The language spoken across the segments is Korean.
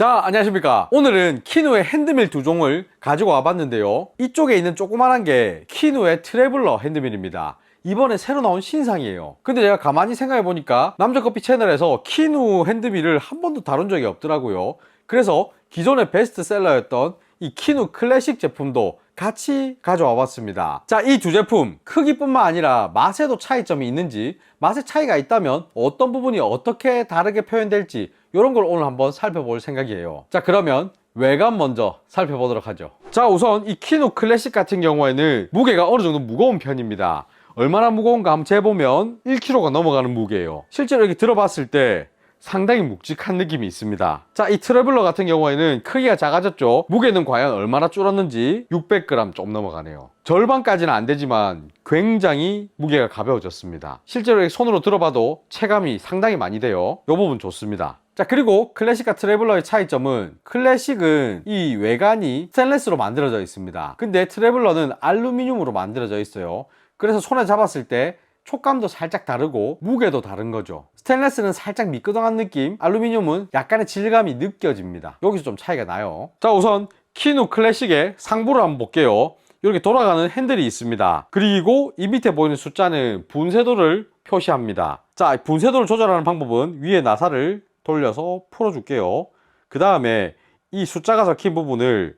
자, 안녕하십니까. 오늘은 키누의 핸드밀 두 종을 가지고 와봤는데요. 이쪽에 있는 조그만한 게 키누의 트래블러 핸드밀입니다. 이번에 새로 나온 신상이에요. 근데 제가 가만히 생각해보니까 남자커피 채널에서 키누 핸드밀을 한 번도 다룬 적이 없더라고요. 그래서 기존의 베스트셀러였던 이 키누 클래식 제품도 같이 가져와 봤습니다. 자, 이 두 제품 크기뿐만 아니라 맛에도 차이점이 있는지, 맛의 차이가 있다면 어떤 부분이 어떻게 다르게 표현될지 이런 걸 오늘 한번 살펴볼 생각이에요. 자, 그러면 외관 먼저 살펴보도록 하죠. 자, 우선 이 키누 클래식 같은 경우에는 무게가 어느 정도 무거운 편입니다. 얼마나 무거운가 한번 재보면 1kg가 넘어가는 무게예요. 실제로 이렇게 들어봤을 때 상당히 묵직한 느낌이 있습니다. 자, 이 트래블러 같은 경우에는 크기가 작아졌죠. 무게는 과연 얼마나 줄었는지 600g 좀 넘어가네요. 절반까지는 안 되지만 굉장히 무게가 가벼워졌습니다. 실제로 이렇게 손으로 들어봐도 체감이 상당히 많이 돼요. 이 부분 좋습니다. 자, 그리고 클래식과 트래블러의 차이점은, 클래식은 이 외관이 스테인리스로 만들어져 있습니다. 근데 트래블러는 알루미늄으로 만들어져 있어요. 그래서 손에 잡았을 때 촉감도 살짝 다르고 무게도 다른 거죠. 스테인리스는 살짝 미끄덩한 느낌, 알루미늄은 약간의 질감이 느껴집니다. 여기서 좀 차이가 나요. 자, 우선 키누 클래식의 상부를 한번 볼게요. 이렇게 돌아가는 핸들이 있습니다. 그리고 이 밑에 보이는 숫자는 분쇄도를 표시합니다. 자, 분쇄도를 조절하는 방법은 위에 나사를 돌려서 풀어줄게요. 그 다음에 이 숫자가 적힌 부분을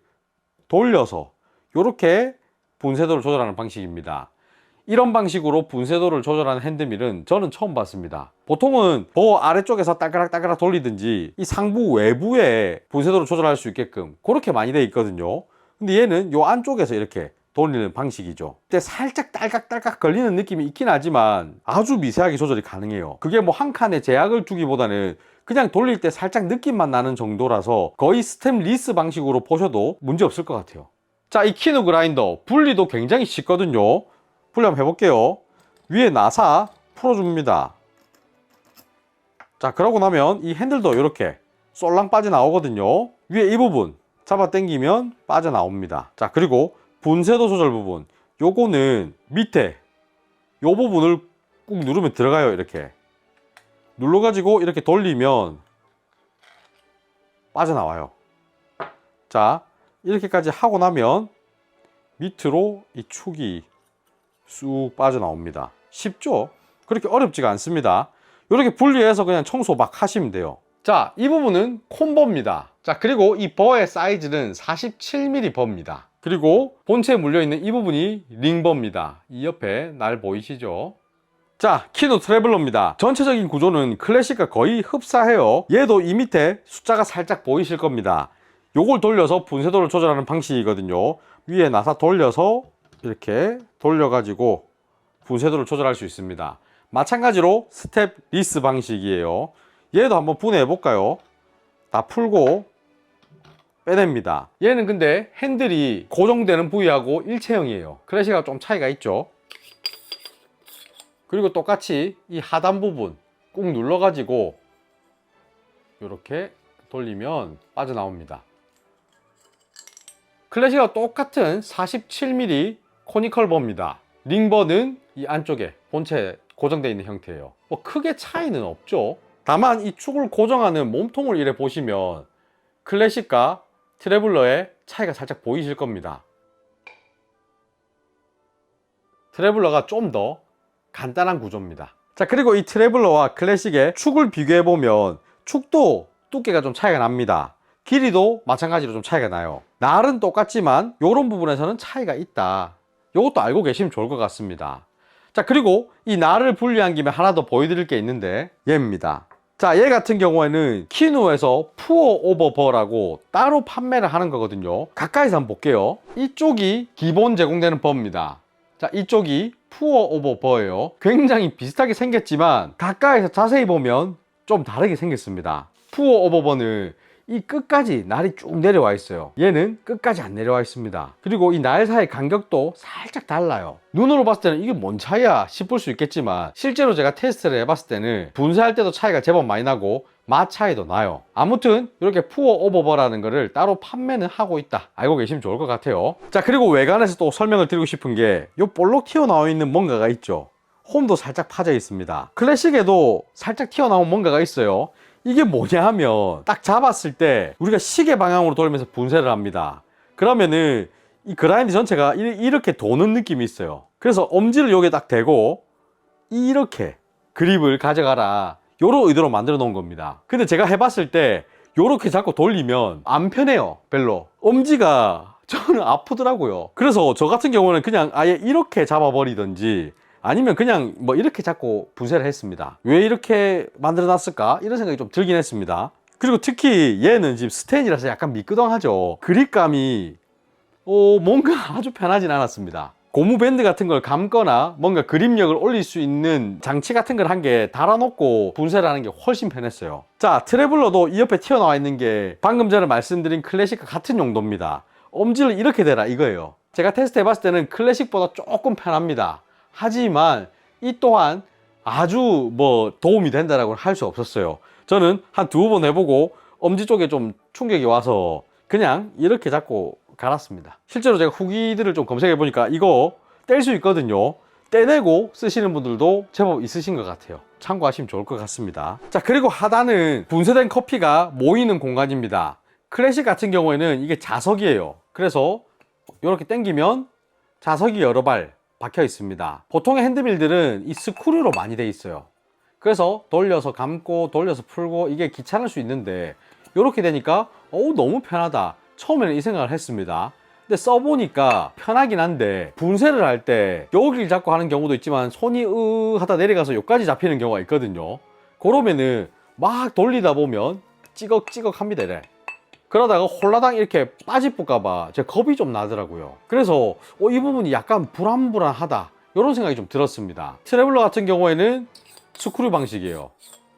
돌려서 이렇게 분쇄도를 조절하는 방식입니다. 이런 방식으로 분쇄도를 조절하는 핸드밀은 저는 처음 봤습니다. 보통은 더 아래쪽에서 따그락따그락 돌리든지 이 상부 외부에 분쇄도를 조절할 수 있게끔 그렇게 많이 되어 있거든요. 근데 얘는 요 안쪽에서 이렇게 돌리는 방식이죠. 근데 살짝 딸깍딸깍 걸리는 느낌이 있긴 하지만 아주 미세하게 조절이 가능해요. 그게 뭐 한 칸에 제약을 두기보다는 그냥 돌릴 때 살짝 느낌만 나는 정도라서 거의 스템리스 방식으로 보셔도 문제 없을 것 같아요. 자, 이 키누 그라인더 분리도 굉장히 쉽거든요. 분리 한번 해볼게요. 위에 나사 풀어줍니다. 자, 그러고 나면 이 핸들도 이렇게 쏠랑 빠져나오거든요. 위에 이 부분 잡아 당기면 빠져나옵니다. 자, 그리고 분쇄도 조절 부분, 요거는 밑에 요 부분을 꾹 누르면 들어가요. 이렇게 눌러가지고 이렇게 돌리면 빠져나와요. 자, 이렇게까지 하고 나면 밑으로 이 축이 쑥 빠져나옵니다. 쉽죠? 그렇게 어렵지가 않습니다. 이렇게 분리해서 그냥 청소 막 하시면 돼요. 자, 이 부분은 콤버입니다. 자, 그리고 이 버의 사이즈는 47mm 버입니다. 그리고 본체에 물려있는 이 부분이 링버입니다. 이 옆에 날 보이시죠? 자, 키누 트래블러입니다. 전체적인 구조는 클래식과 거의 흡사해요. 얘도 이 밑에 숫자가 살짝 보이실 겁니다. 요걸 돌려서 분쇄도를 조절하는 방식이거든요. 위에 나사 돌려서 이렇게 돌려가지고 분쇄도를 조절할 수 있습니다. 마찬가지로 스텝 리스 방식이에요. 얘도 한번 분해해 볼까요? 다 풀고 빼냅니다. 얘는 근데 핸들이 고정되는 부위하고 일체형이에요. 클래식하고 좀 차이가 있죠. 그리고 똑같이 이 하단 부분 꾹 눌러가지고 이렇게 돌리면 빠져나옵니다. 클래식과 똑같은 47mm 코니컬 버입니다. 링버는 이 안쪽에 본체에 고정되어 있는 형태예요. 뭐 크게 차이는 없죠. 다만 이 축을 고정하는 몸통을 이래 보시면 클래식과 트래블러의 차이가 살짝 보이실 겁니다. 트래블러가 좀 더 간단한 구조입니다. 자, 그리고 이 트래블러와 클래식의 축을 비교해 보면 축도 두께가 좀 차이가 납니다. 길이도 마찬가지로 좀 차이가 나요. 날은 똑같지만 이런 부분에서는 차이가 있다. 이것도 알고 계시면 좋을 것 같습니다. 자, 그리고 이 날을 분리한 김에 하나 더 보여드릴 게 있는데 얘입니다. 자, 얘 같은 경우에는 키누에서 푸어 오버 버라고 따로 판매를 하는 거거든요. 가까이서 한번 볼게요. 이쪽이 기본 제공되는 버입니다. 자, 이쪽이 푸어 오버 버예요. 굉장히 비슷하게 생겼지만 가까이서 자세히 보면 좀 다르게 생겼습니다. 푸어 오버 버는 이 끝까지 날이 쭉 내려와 있어요. 얘는 끝까지 안 내려와 있습니다. 그리고 이 날 사이 간격도 살짝 달라요. 눈으로 봤을 때는 이게 뭔 차이야 싶을 수 있겠지만 실제로 제가 테스트를 해봤을 때는 분쇄할 때도 차이가 제법 많이 나고 맛 차이도 나요. 아무튼 이렇게 푸어 오버버라는 거를 따로 판매는 하고 있다. 알고 계시면 좋을 것 같아요. 자, 그리고 외관에서 또 설명을 드리고 싶은 게 요 볼록 튀어나와 있는 뭔가가 있죠. 홈도 살짝 파져 있습니다. 클래식에도 살짝 튀어나온 뭔가가 있어요. 이게 뭐냐 하면 딱 잡았을 때 우리가 시계 방향으로 돌면서 분쇄를 합니다. 그러면은 이 그라인드 전체가 이렇게 도는 느낌이 있어요. 그래서 엄지를 여기에 딱 대고 이렇게 그립을 가져가라, 요런 의도로 만들어 놓은 겁니다. 근데 제가 해봤을 때 요렇게 자꾸 돌리면 안 편해요. 별로 엄지가 저는 아프더라고요. 그래서 저 같은 경우는 그냥 아예 이렇게 잡아버리든지 아니면 그냥 뭐 이렇게 자꾸 분쇄를 했습니다. 왜 이렇게 만들어 놨을까 이런 생각이 좀 들긴 했습니다. 그리고 특히 얘는 지금 스텐이라서 약간 미끄덩하죠. 그립감이 뭔가 아주 편하진 않았습니다. 고무 밴드 같은 걸 감거나 뭔가 그립력을 올릴 수 있는 장치 같은 걸 한 개 달아놓고 분쇄를 하는 게 훨씬 편했어요. 자, 트래블러도 이 옆에 튀어나와 있는 게 방금 전에 말씀드린 클래식과 같은 용도입니다. 엄지를 이렇게 대라 이거예요. 제가 테스트 해봤을 때는 클래식보다 조금 편합니다. 하지만 이 또한 아주 뭐 도움이 된다라고 할 수 없었어요. 저는 한 두어 번 해보고 엄지 쪽에 좀 충격이 와서 그냥 이렇게 잡고 갈았습니다. 실제로 제가 후기들을 좀 검색해 보니까 이거 뗄 수 있거든요. 떼내고 쓰시는 분들도 제법 있으신 것 같아요. 참고하시면 좋을 것 같습니다. 자, 그리고 하단은 분쇄된 커피가 모이는 공간입니다. 클래식 같은 경우에는 이게 자석이에요. 그래서 이렇게 당기면 자석이 여러 발 박혀 있습니다. 보통의 핸드밀들은 이 스크류로 많이 돼 있어요. 그래서 돌려서 감고 돌려서 풀고 이게 귀찮을 수 있는데 이렇게 되니까 너무 편하다, 처음에는 이 생각을 했습니다. 근데 써보니까 편하긴 한데 분쇄를 할 때 여기를 잡고 하는 경우도 있지만 손이 하다 내려가서 여기까지 잡히는 경우가 있거든요. 그러면은 막 돌리다 보면 찌걱찌걱 합니다. 이래. 그러다가 홀라당 이렇게 빠집을까봐 제가 겁이 좀 나더라고요. 그래서 이 부분이 약간 불안불안하다, 이런 생각이 좀 들었습니다. 트래블러 같은 경우에는 스크류 방식이에요.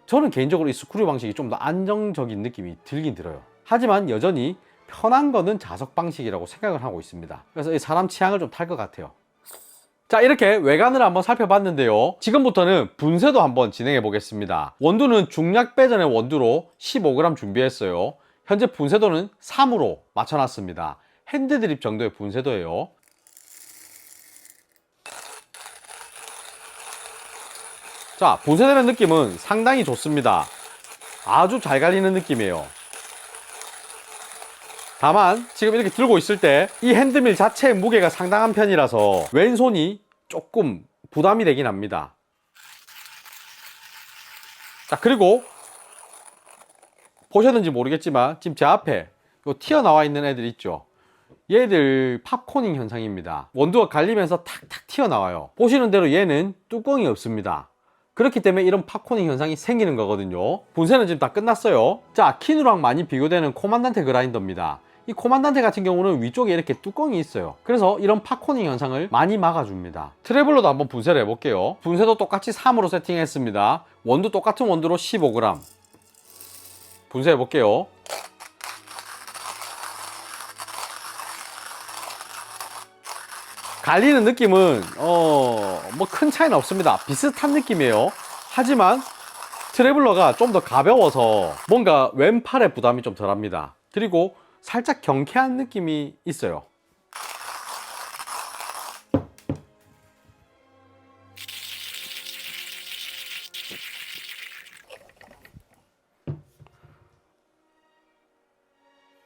저는 개인적으로 이 스크류 방식이 좀 더 안정적인 느낌이 들긴 들어요. 하지만 여전히 편한 거는 자석 방식이라고 생각을 하고 있습니다. 그래서 이 사람 취향을 좀 탈 것 같아요. 자, 이렇게 외관을 한번 살펴봤는데요. 지금부터는 분쇄도 한번 진행해 보겠습니다. 원두는 중약 배전의 원두로 15g 준비했어요. 현재 분쇄도는 3으로 맞춰놨습니다. 핸드드립 정도의 분쇄도예요. 자, 분쇄되는 느낌은 상당히 좋습니다. 아주 잘 갈리는 느낌이에요. 다만 지금 이렇게 들고 있을 때 이 핸드밀 자체의 무게가 상당한 편이라서 왼손이 조금 부담이 되긴 합니다. 자, 그리고 보셨는지 모르겠지만 지금 제 앞에 요 튀어나와 있는 애들 있죠. 얘들 팝코닝 현상입니다. 원두가 갈리면서 탁탁 튀어나와요. 보시는 대로 얘는 뚜껑이 없습니다. 그렇기 때문에 이런 팝코닝 현상이 생기는 거거든요. 분쇄는 지금 다 끝났어요. 자, 키누랑 많이 비교되는 코만단테 그라인더입니다. 이 코만단테 같은 경우는 위쪽에 이렇게 뚜껑이 있어요. 그래서 이런 팝코닝 현상을 많이 막아줍니다. 트래블러도 한번 분쇄를 해볼게요. 분쇄도 똑같이 3으로 세팅했습니다. 원두 똑같은 원두로 15g 분쇄해볼게요. 갈리는 느낌은 뭐 큰 차이는 없습니다. 비슷한 느낌이에요. 하지만 트래블러가 좀 더 가벼워서 뭔가 왼팔에 부담이 좀 덜합니다. 그리고 살짝 경쾌한 느낌이 있어요.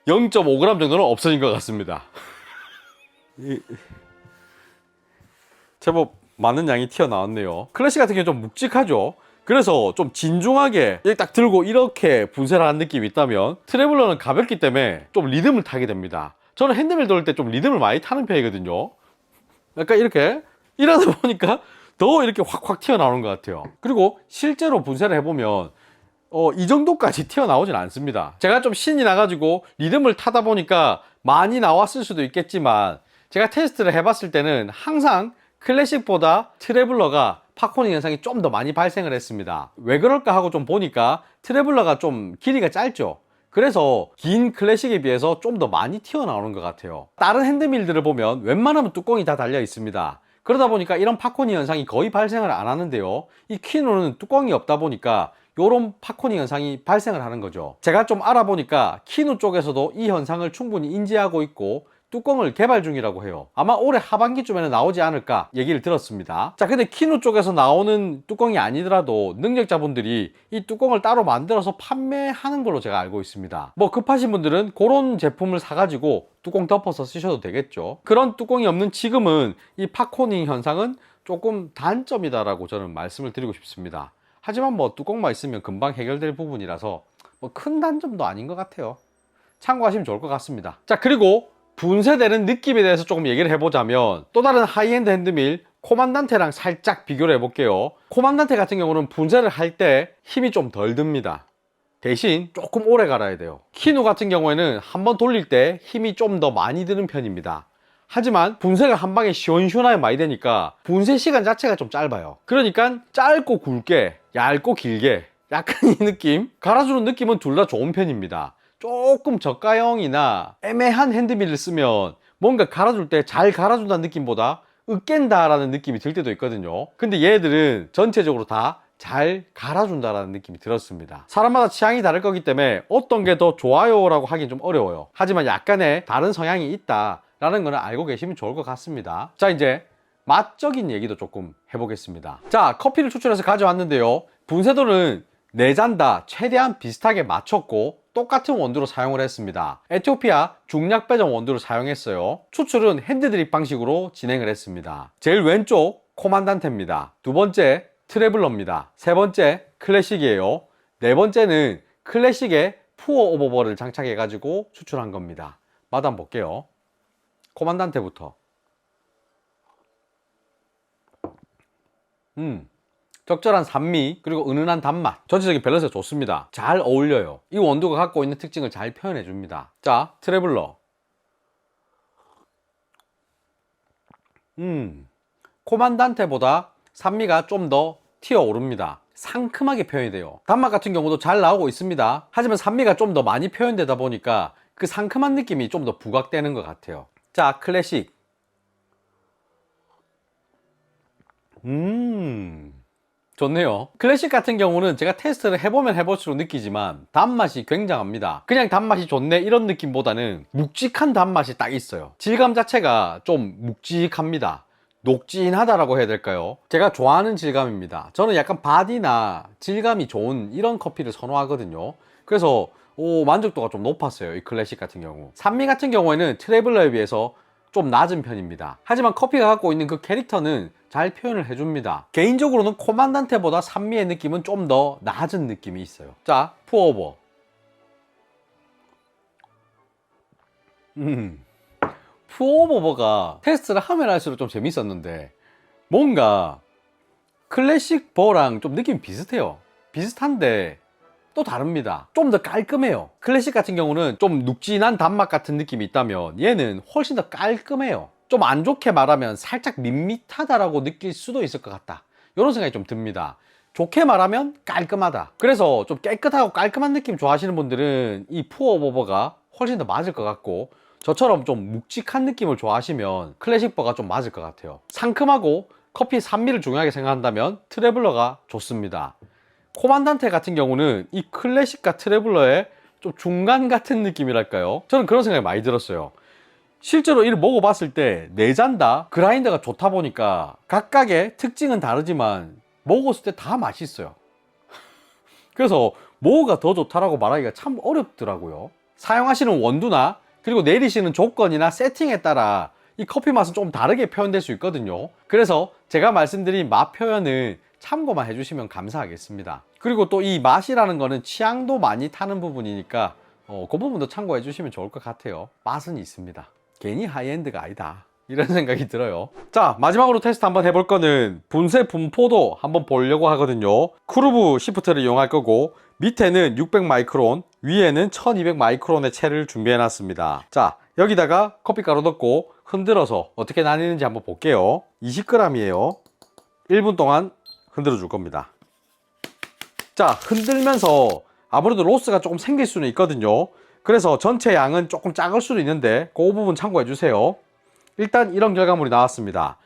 (0.5g) 정도는 없어진 것 같습니다. 제법 많은 양이 튀어나왔네요. 클래식 같은 경우는 좀 묵직하죠. 그래서 좀 진중하게 딱 들고 이렇게 분쇄를 하는 느낌이 있다면 트래블러는 가볍기 때문에 좀 리듬을 타게 됩니다. 저는 핸드밀 돌릴 때 좀 리듬을 많이 타는 편이거든요. 약간 이렇게 이러다 보니까 더 이렇게 확확 튀어나오는 것 같아요. 그리고 실제로 분쇄를 해보면 이 정도까지 튀어나오진 않습니다. 제가 좀 신이 나가지고 리듬을 타다 보니까 많이 나왔을 수도 있겠지만 제가 테스트를 해봤을 때는 항상 클래식보다 트래블러가 팝코닝 현상이 좀 더 많이 발생을 했습니다. 왜 그럴까 하고 좀 보니까 트래블러가 좀 길이가 짧죠. 그래서 긴 클래식에 비해서 좀 더 많이 튀어나오는 것 같아요. 다른 핸드밀들을 보면 웬만하면 뚜껑이 다 달려 있습니다. 그러다 보니까 이런 팝코닝 현상이 거의 발생을 안 하는데요. 이 키누는 뚜껑이 없다 보니까 이런 팝코닝 현상이 발생을 하는 거죠. 제가 좀 알아보니까 키누 쪽에서도 이 현상을 충분히 인지하고 있고 뚜껑을 개발 중이라고 해요. 아마 올해 하반기쯤에는 나오지 않을까 얘기를 들었습니다. 자, 근데 키누 쪽에서 나오는 뚜껑이 아니더라도 능력자분들이 이 뚜껑을 따로 만들어서 판매하는 걸로 제가 알고 있습니다. 뭐 급하신 분들은 그런 제품을 사가지고 뚜껑 덮어서 쓰셔도 되겠죠. 그런 뚜껑이 없는 지금은 이 팝코닝 현상은 조금 단점이다라고 저는 말씀을 드리고 싶습니다. 하지만 뭐 뚜껑만 있으면 금방 해결될 부분이라서 뭐 큰 단점도 아닌 것 같아요. 참고하시면 좋을 것 같습니다. 자, 그리고 분쇄되는 느낌에 대해서 조금 얘기를 해보자면 또 다른 하이엔드 핸드밀 코만단테랑 살짝 비교를 해볼게요. 코만단테 같은 경우는 분쇄를 할 때 힘이 좀 덜 듭니다. 대신 조금 오래 갈아야 돼요. 키누 같은 경우에는 한번 돌릴 때 힘이 좀 더 많이 드는 편입니다. 하지만 분쇄가 한 방에 시원시원하게 많이 되니까 분쇄 시간 자체가 좀 짧아요. 그러니까 짧고 굵게, 얇고 길게 약간 이 느낌? 갈아주는 느낌은 둘 다 좋은 편입니다. 조금 저가형이나 애매한 핸드밀을 쓰면 뭔가 갈아줄 때 잘 갈아준다는 느낌보다 으깬다라는 느낌이 들 때도 있거든요. 근데 얘들은 전체적으로 다 잘 갈아준다라는 느낌이 들었습니다. 사람마다 취향이 다를 거기 때문에 어떤 게 더 좋아요 라고 하긴 좀 어려워요. 하지만 약간의 다른 성향이 있다 라는 거는 알고 계시면 좋을 것 같습니다. 자, 이제 맛적인 얘기도 조금 해보겠습니다. 자, 커피를 추출해서 가져왔는데요. 분쇄도는 4잔 다 최대한 비슷하게 맞췄고 똑같은 원두로 사용을 했습니다. 에티오피아 중약 배정 원두를 사용했어요. 추출은 핸드드립 방식으로 진행을 했습니다. 제일 왼쪽 코만단테입니다. 두 번째 트래블러입니다. 세 번째 클래식이에요. 네 번째는 클래식에 푸어 오버버를 장착해 가지고 추출한 겁니다. 맛 한번 볼게요. 코만단테부터. 적절한 산미 그리고 은은한 단맛, 전체적인 밸런스가 좋습니다. 잘 어울려요. 이 원두가 갖고 있는 특징을 잘 표현해 줍니다. 자, 트래블러. 코만단테보다 산미가 좀 더 튀어오릅니다. 상큼하게 표현이 돼요. 단맛 같은 경우도 잘 나오고 있습니다. 하지만 산미가 좀 더 많이 표현되다 보니까 그 상큼한 느낌이 좀 더 부각되는 것 같아요. 자, 클래식. 좋네요. 클래식 같은 경우는 제가 테스트를 해보면 해볼수록 느끼지만 단맛이 굉장합니다. 그냥 단맛이 좋네 이런 느낌보다는 묵직한 단맛이 딱 있어요. 질감 자체가 좀 묵직합니다. 녹진하다라고 해야 될까요? 제가 좋아하는 질감입니다. 저는 약간 바디나 질감이 좋은 이런 커피를 선호하거든요. 그래서 만족도가 좀 높았어요. 이 클래식 같은 경우. 산미 같은 경우에는 트래블러에 비해서 좀 낮은 편입니다. 하지만 커피가 갖고 있는 그 캐릭터는 잘 표현을 해줍니다. 개인적으로는 코만단테보다 산미의 느낌은 좀 더 낮은 느낌이 있어요. 자, 푸어오버. 푸어오버가 테스트를 하면 할수록 좀 재밌었는데 뭔가 클래식 버랑 좀 느낌이 비슷해요. 비슷한데 또 다릅니다. 좀 더 깔끔해요. 클래식 같은 경우는 좀 눅진한 단맛 같은 느낌이 있다면 얘는 훨씬 더 깔끔해요. 좀 안 좋게 말하면 살짝 밋밋하다라고 느낄 수도 있을 것 같다. 이런 생각이 좀 듭니다. 좋게 말하면 깔끔하다. 그래서 좀 깨끗하고 깔끔한 느낌 좋아하시는 분들은 이 푸어오버가 훨씬 더 맞을 것 같고, 저처럼 좀 묵직한 느낌을 좋아하시면 클래식 버가 좀 맞을 것 같아요. 상큼하고 커피 산미를 중요하게 생각한다면 트래블러가 좋습니다. 코만단테 같은 경우는 이 클래식과 트래블러의 좀 중간 같은 느낌이랄까요? 저는 그런 생각이 많이 들었어요. 실제로 이를 먹어봤을 때 4잔 다 그라인더가 좋다 보니까 각각의 특징은 다르지만 먹었을 때 다 맛있어요. 그래서 뭐가 더 좋다라고 말하기가 참 어렵더라고요. 사용하시는 원두나 그리고 내리시는 조건이나 세팅에 따라 이 커피 맛은 좀 다르게 표현될 수 있거든요. 그래서 제가 말씀드린 맛 표현은 참고만 해주시면 감사하겠습니다. 그리고 또 이 맛이라는 거는 취향도 많이 타는 부분이니까 그 부분도 참고해 주시면 좋을 것 같아요. 맛은 있습니다. 괜히 하이엔드가 아니다 이런 생각이 들어요. 자, 마지막으로 테스트 한번 해볼 거는 분쇄 분포도 한번 보려고 하거든요. 쿠르브 시프트를 이용할 거고 밑에는 600 마이크론, 위에는 1200 마이크론의 채를 준비해 놨습니다. 자, 여기다가 커피가루 넣고 흔들어서 어떻게 나뉘는지 한번 볼게요. 20g이에요 1분 동안 흔들어 줄 겁니다. 자, 흔들면서 아무래도 로스가 조금 생길 수는 있거든요. 그래서 전체 양은 조금 작을 수도 있는데 그 부분 참고해 주세요. 일단 이런 결과물이 나왔습니다.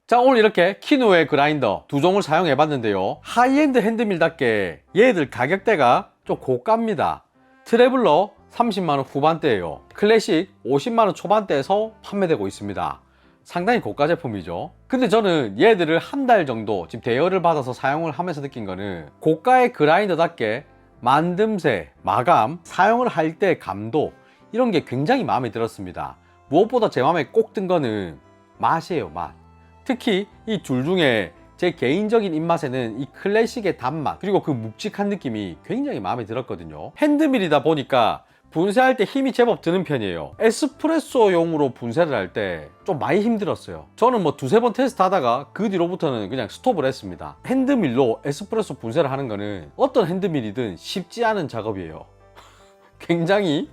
자, 오늘 이렇게 키누의 그라인더 두 종을 사용해 봤는데요. 하이엔드 핸드밀답게 얘들 가격대가 좀 고가입니다. 트래블러 30만원 후반대예요. 클래식 50만원 초반대에서 판매되고 있습니다. 상당히 고가 제품이죠. 근데 저는 얘들을 한 달 정도 지금 대여를 받아서 사용을 하면서 느낀 거는 고가의 그라인더답게 만듦새, 마감, 사용을 할 때 감도 이런 게 굉장히 마음에 들었습니다. 무엇보다 제 마음에 꼭 든 거는 맛이에요, 맛. 특히 이 둘 중에 제 개인적인 입맛에는 이 클래식의 단맛 그리고 그 묵직한 느낌이 굉장히 마음에 들었거든요. 핸드밀이다 보니까 분쇄할 때 힘이 제법 드는 편이에요. 에스프레소용으로 분쇄를 할 때 좀 많이 힘들었어요. 저는 뭐 두세 번 테스트 하다가 그 뒤로부터는 그냥 스톱을 했습니다. 핸드밀로 에스프레소 분쇄를 하는 거는 어떤 핸드밀이든 쉽지 않은 작업이에요. 굉장히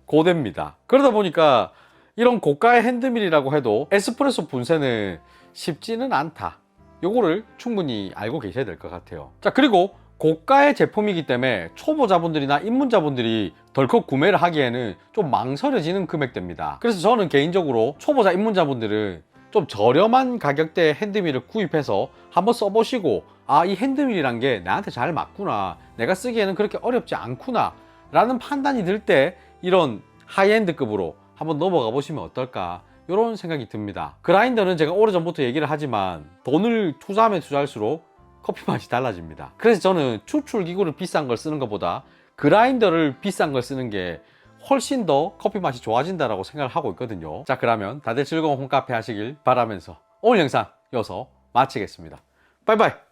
고됩니다. 그러다 보니까 이런 고가의 핸드밀이라고 해도 에스프레소 분쇄는 쉽지는 않다. 요거를 충분히 알고 계셔야 될 것 같아요. 자, 그리고 고가의 제품이기 때문에 초보자분들이나 입문자분들이 덜컥 구매를 하기에는 좀 망설여지는 금액대입니다. 그래서 저는 개인적으로 초보자 입문자분들은 좀 저렴한 가격대의 핸드밀을 구입해서 한번 써보시고 아, 이 핸드밀이란 게 나한테 잘 맞구나, 내가 쓰기에는 그렇게 어렵지 않구나 라는 판단이 들 때 이런 하이엔드급으로 한번 넘어가 보시면 어떨까, 이런 생각이 듭니다. 그라인더는 제가 오래전부터 얘기를 하지만 돈을 투자하면 투자할수록 커피 맛이 달라집니다. 그래서 저는 추출 기구를 비싼 걸 쓰는 것보다 그라인더를 비싼 걸 쓰는 게 훨씬 더 커피 맛이 좋아진다라고 생각을 하고 있거든요. 자, 그러면 다들 즐거운 홈카페 하시길 바라면서 오늘 영상 여기서 마치겠습니다. 바이바이.